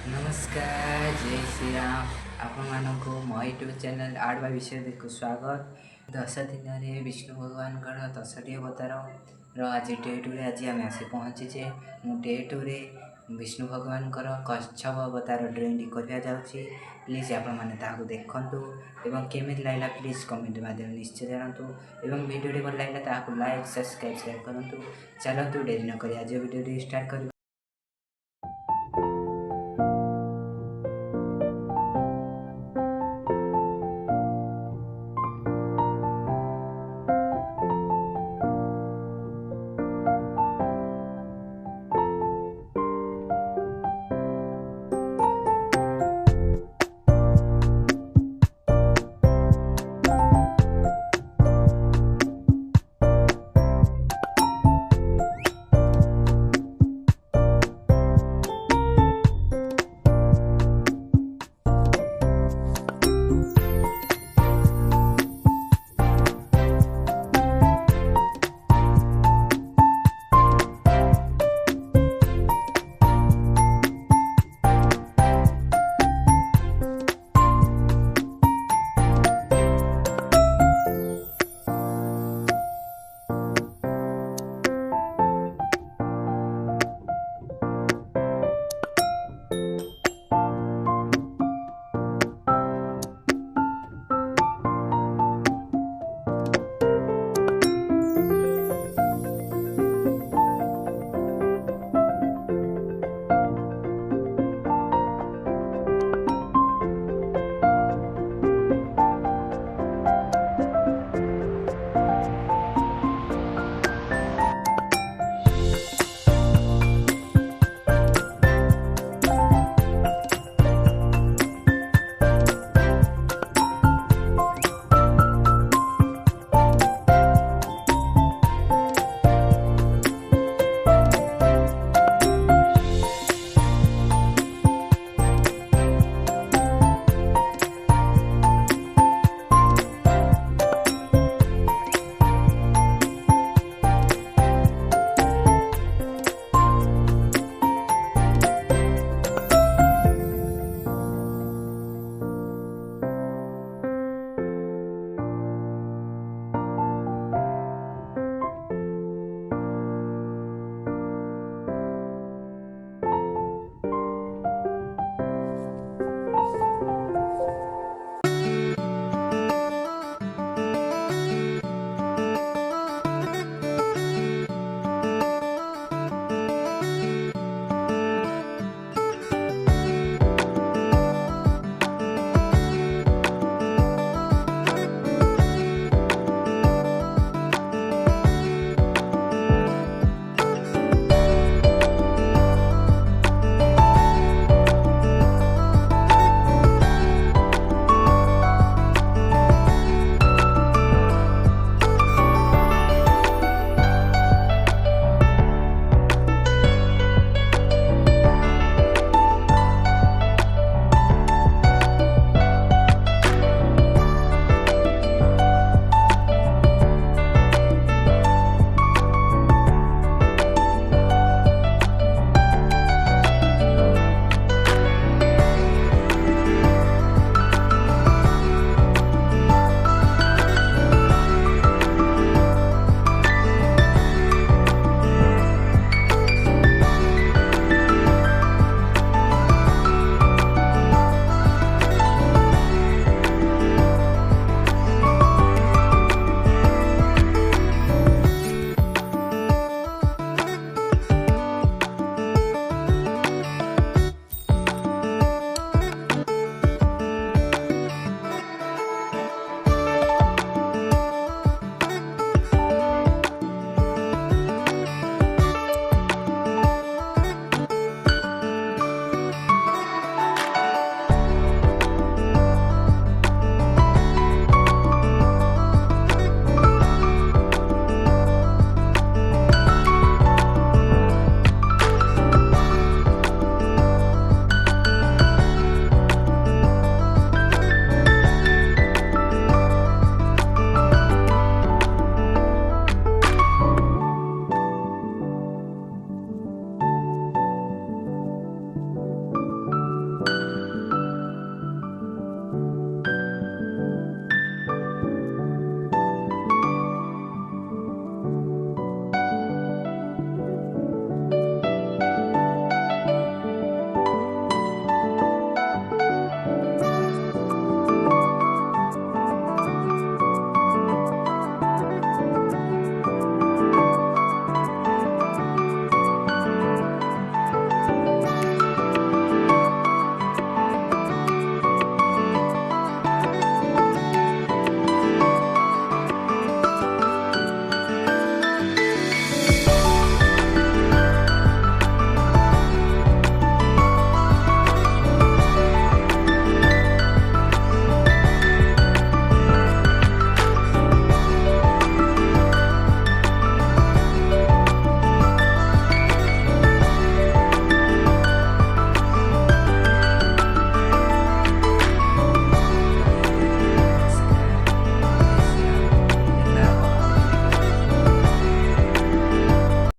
नमस्कार जय श्री राम आपण मो यूट्यूब चैनल आड़वा विषय देखो स्वागत। 10 दिन विष्णु भगवान 10टी अवतार आज डे टू आज आम आसी पहुँचीचे। मु डे टू विष्णु भगवान कच्छप अवतार ड्रेंडी करवा जाऊँगी। प्लीज आपण मैंने देखूँ और केमी लगला प्लीज कमेंट माध्यम निश्चय जानतु और वीडियो भल लगे लाइक सब्सक्राइब शेयर करूँ। चलतु डेरी नक आज वीडियो स्टार्ट कर।